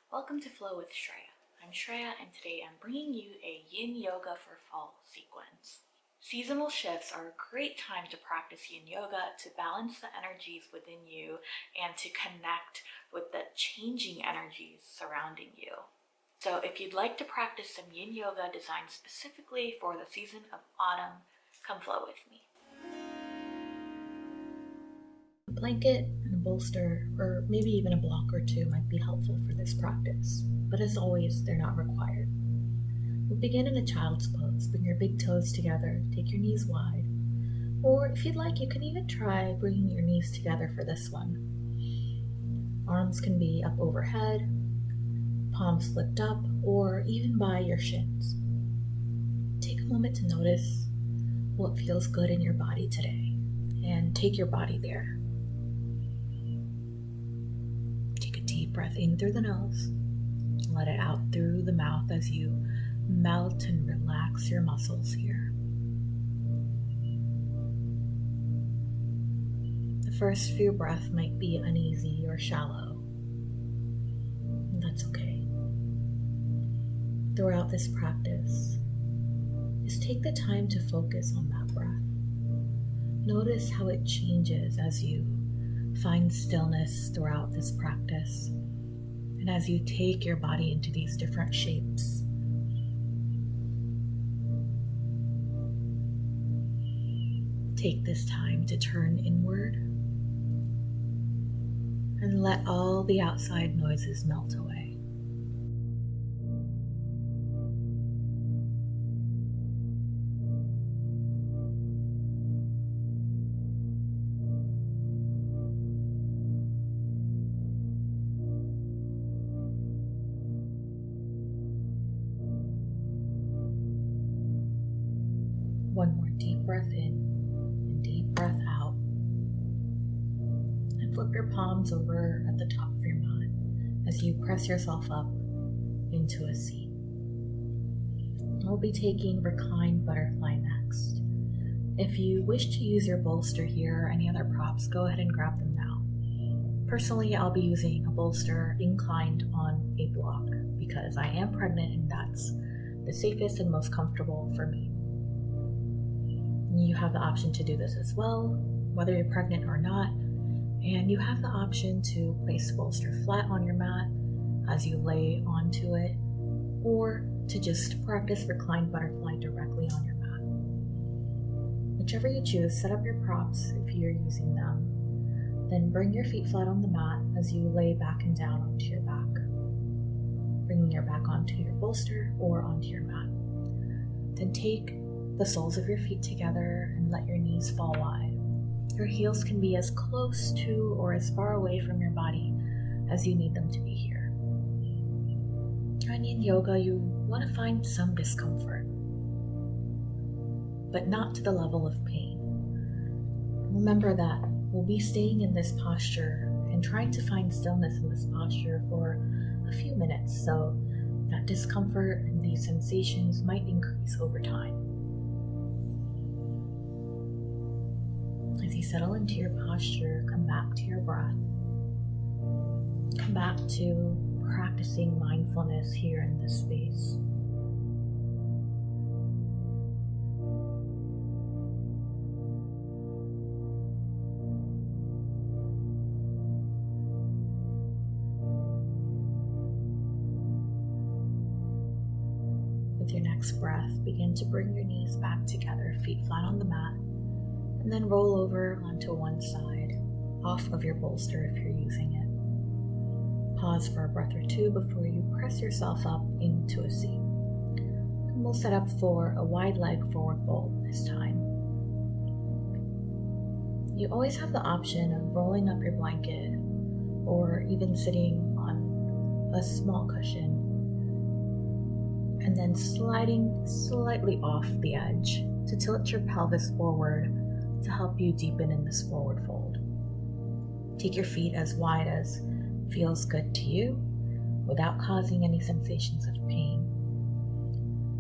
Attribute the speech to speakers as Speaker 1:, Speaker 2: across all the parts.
Speaker 1: Welcome to Flow with Shreya. I'm Shreya and today I'm bringing you a Yin Yoga for Fall sequence. Seasonal shifts are a great time to practice Yin Yoga to balance the energies within you and to connect with the changing energies surrounding you. So if you'd like to practice some Yin Yoga designed specifically for the season of autumn, come flow with me. A blanket and a bolster, or maybe even a block or two, might be helpful for this practice, but as always, they're not required. We'll begin in a child's pose. Bring your big toes together, take your knees wide, or if you'd like, you can even try bringing your knees together for this one. Arms can be up overhead, palms flipped up, or even by your shins. Take a moment to notice what feels good in your body today, and take your body there. Deep breath in through the nose, let it out through the mouth as you melt and relax your muscles here. The first few breaths might be uneasy or shallow. That's okay. Throughout this practice, just take the time to focus on that breath. Notice how it changes as you find stillness throughout this practice, and as you take your body into these different shapes. Take this time to turn inward and let all the outside noises melt away. One more deep breath in and deep breath out. And flip your palms over at the top of your mat as you press yourself up into a seat. We'll be taking reclined butterfly next. If you wish to use your bolster here or any other props, go ahead and grab them now. Personally, I'll be using a bolster inclined on a block because I am pregnant and that's the safest and most comfortable for me. You have the option to do this as well, whether you're pregnant or not, and you have the option to place the bolster flat on your mat as you lay onto it, or to just practice reclined butterfly directly on your mat. Whichever you choose, set up your props if you're using them, then bring your feet flat on the mat as you lay back and down onto your back, bringing your back onto your bolster or onto your mat. Then take the soles of your feet together and let your knees fall wide. Your heels can be as close to or as far away from your body as you need them to be here. In Yin Yoga, you want to find some discomfort, but not to the level of pain. Remember that we'll be staying in this posture and trying to find stillness in this posture for a few minutes, so that discomfort and these sensations might increase over time. As you settle into your posture, come back to your breath. Come back to practicing mindfulness here in this space. With your next breath, begin to bring your knees back together, feet flat on the mat, and then roll over onto one side, off of your bolster if you're using it. Pause for a breath or two before you press yourself up into a seat. And we'll set up for a wide leg forward fold this time. You always have the option of rolling up your blanket or even sitting on a small cushion and then sliding slightly off the edge to tilt your pelvis forward to help you deepen in this forward fold. Take your feet as wide as feels good to you without causing any sensations of pain.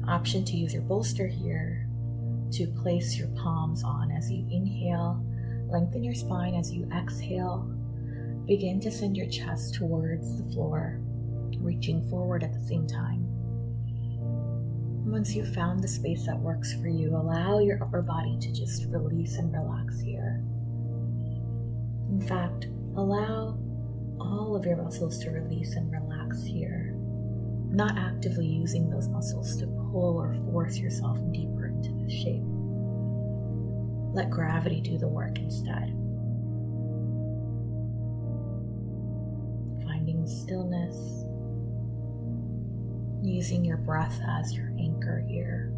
Speaker 1: Option to use your bolster here to place your palms on as you inhale. Lengthen your spine as you exhale. Begin to send your chest towards the floor. reaching forward at the same time. Once you've found the space that works for you, allow your upper body to just release and relax here. In fact, allow all of your muscles to release and relax here, not actively using those muscles to pull or force yourself deeper into this shape. Let gravity do the work instead. Finding stillness, using your breath as your anchor here.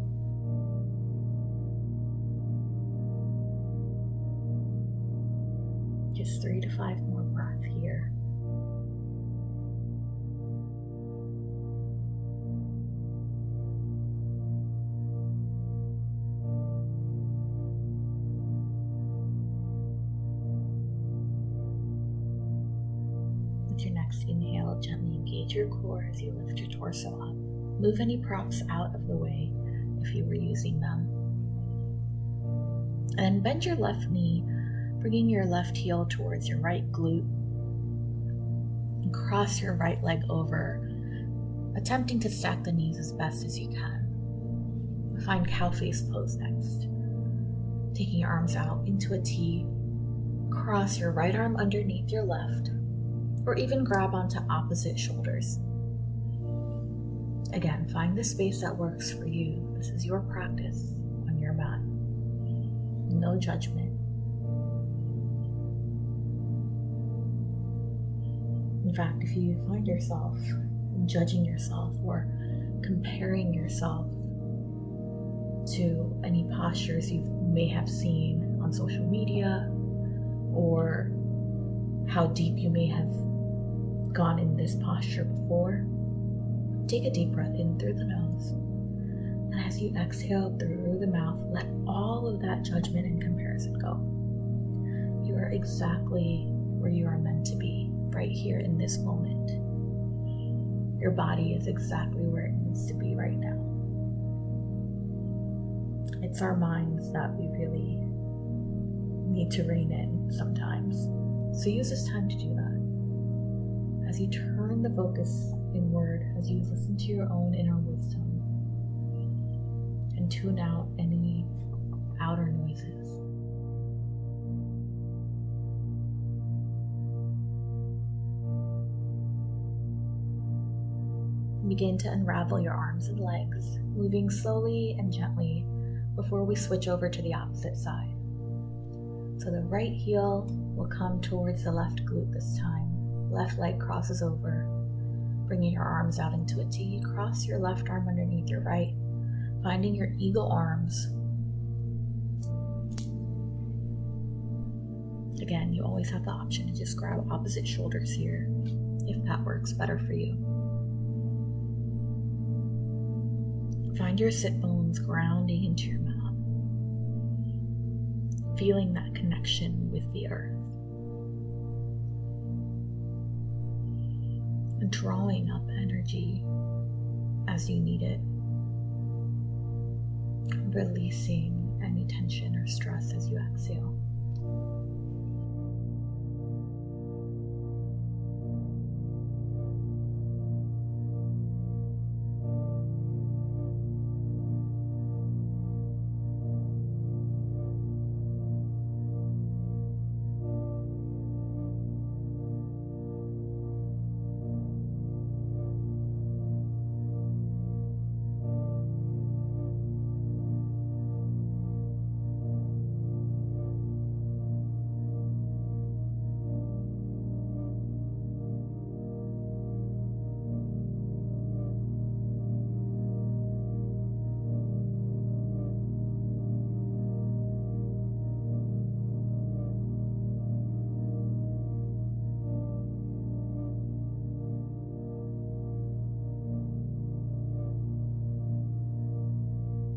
Speaker 1: Just 3 to 5 more breaths here. With your next inhale, gently engage your core as you lift your torso up. Move any props out of the way if you were using them. And then bend your left knee, bringing your left heel towards your right glute. And cross your right leg over, attempting to stack the knees as best as you can. Find cow face pose next. Taking your arms out into a T, cross your right arm underneath your left, or even grab onto opposite shoulders. Again, find the space that works for you. This is your practice on your mat. No judgment. In fact, if you find yourself judging yourself or comparing yourself to any postures you may have seen on social media, or how deep you may have gone in this posture before, take a deep breath in through the nose. And as you exhale through the mouth, let all of that judgment and comparison go. You are exactly where you are meant to be, right here in this moment. Your body is exactly where it needs to be right now. It's our minds that we really need to rein in sometimes. So use this time to do that. As you turn the focus inward, as you listen to your own inner wisdom and tune out any outer noises. Begin to unravel your arms and legs, moving slowly and gently before we switch over to the opposite side. So the right heel will come towards the left glute this time. Left leg crosses over, bringing your arms out into a T. Cross your left arm underneath your right, finding your eagle arms. Again, you always have the option to just grab opposite shoulders here, if that works better for you. Find your sit bones grounding into your mat, feeling that connection with the earth, and drawing up energy as you need it, releasing any tension or stress as you exhale.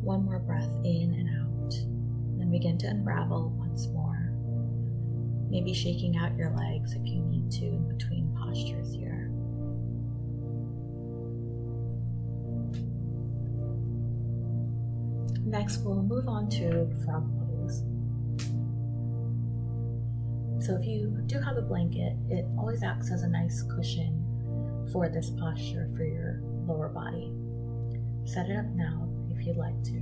Speaker 1: One more breath in and out, then begin to unravel once more. Maybe shaking out your legs if you need to in between postures here. Next, we'll move on to frog pose. So if you do have a blanket, it always acts as a nice cushion for this posture for your lower body. Set it up now if you'd like to.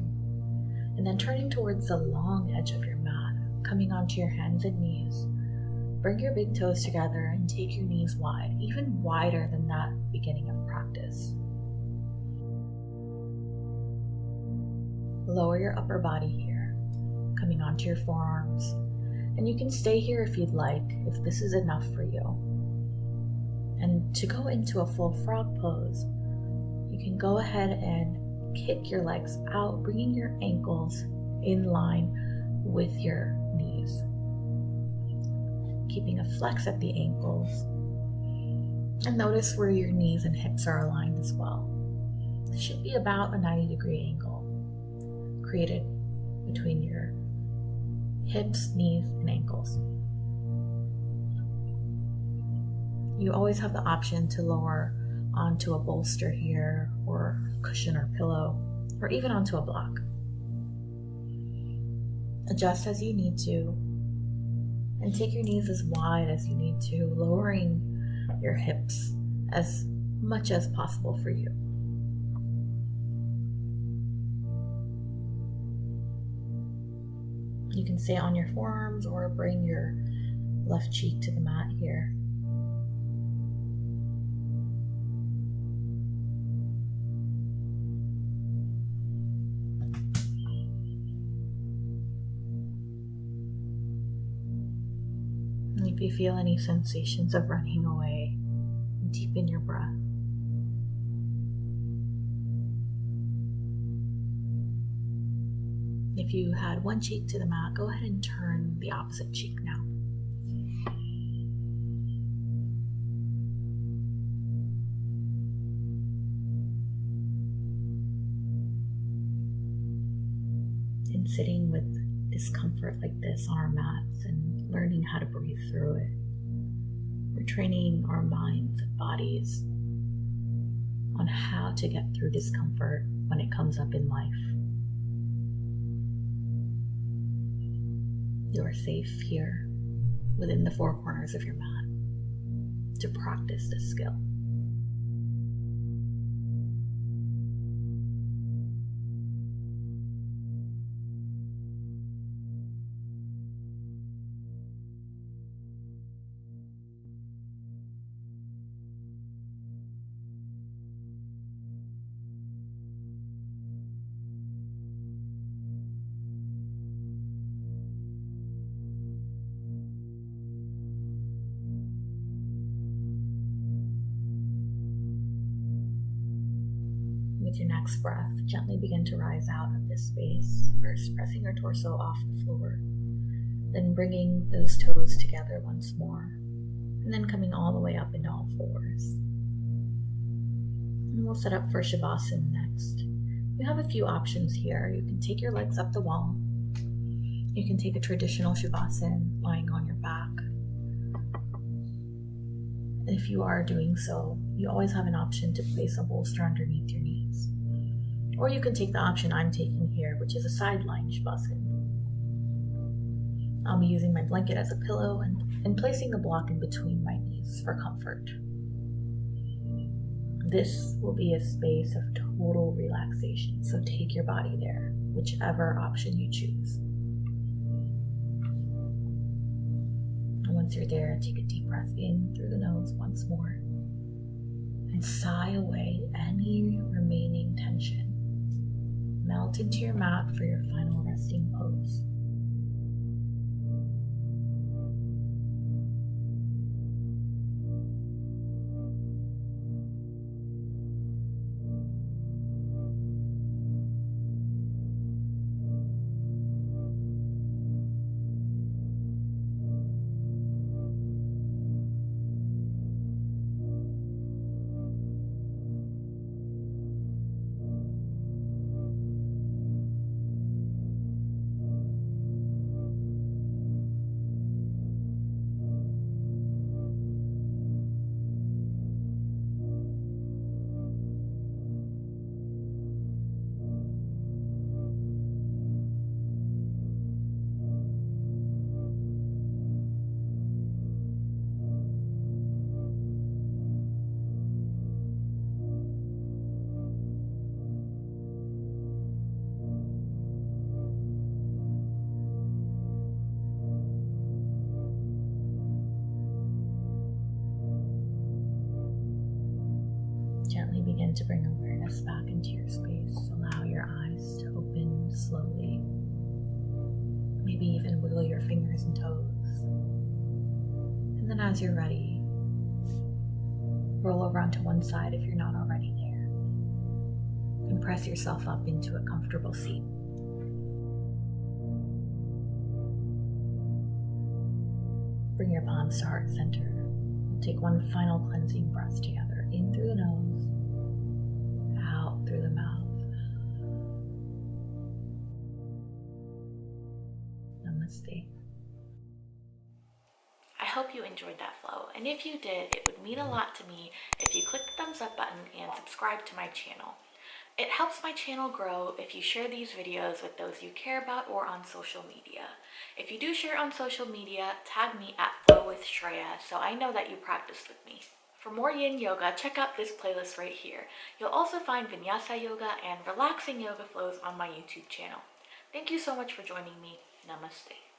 Speaker 1: And then turning towards the long edge of your mat, coming onto your hands and knees. Bring your big toes together and take your knees wide, even wider than that beginning of practice. Lower your upper body here, coming onto your forearms. And you can stay here if you'd like, if this is enough for you. And to go into a full frog pose, you can go ahead and kick your legs out, bringing your ankles in line with your knees. Keeping a flex at the ankles. And notice where your knees and hips are aligned as well. It should be about a 90-degree angle created between your hips, knees, and ankles. You always have the option to lower onto a bolster here, or cushion or pillow, or even onto a block. Adjust as you need to, and take your knees as wide as you need to, lowering your hips as much as possible for you. You can stay on your forearms or bring your left cheek to the mat here. And if you feel any sensations of running away, deepen your breath. If you had one cheek to the mat, go ahead and turn the opposite cheek now. And sitting with discomfort like this on our mats and learning how to breathe through it, we're training our minds and bodies on how to get through discomfort when it comes up in life. You are safe here within the four corners of your mat to practice this skill. With your next breath, gently begin to rise out of this space, first pressing your torso off the floor, then bringing those toes together once more, and then coming all the way up into all fours. And we'll set up for Shavasana next. You have a few options here. You can take your legs up the wall. You can take a traditional Shavasana lying on your back. And if you are doing so, you always have an option to place a bolster underneath your knees. Or you can take the option I'm taking here, which is a sideline Shavasana. I'll be using my blanket as a pillow and placing the block in between my knees for comfort. This will be a space of total relaxation, so take your body there, whichever option you choose. And once you're there, take a deep breath in through the nose once more and sigh away any remaining tension. Melt into your mat for your final resting pose. Gently begin to bring awareness back into your space. Allow your eyes to open slowly. Maybe even wiggle your fingers and toes. And then as you're ready, roll over onto one side if you're not already there. And press yourself up into a comfortable seat. Bring your palms to heart center. We'll take one final cleansing breath together. In through the nose, out through the mouth. Namaste.
Speaker 2: I hope you enjoyed that flow, and if you did, it would mean a lot to me if you click the thumbs up button and subscribe to my channel. It helps my channel grow if you share these videos with those you care about or on social media. If you do share on social media, tag me at Flow with Shreya so I know that you practiced with me. For more yin yoga, check out this playlist right here. You'll also find vinyasa yoga and relaxing yoga flows on my YouTube channel. Thank you so much for joining me. Namaste.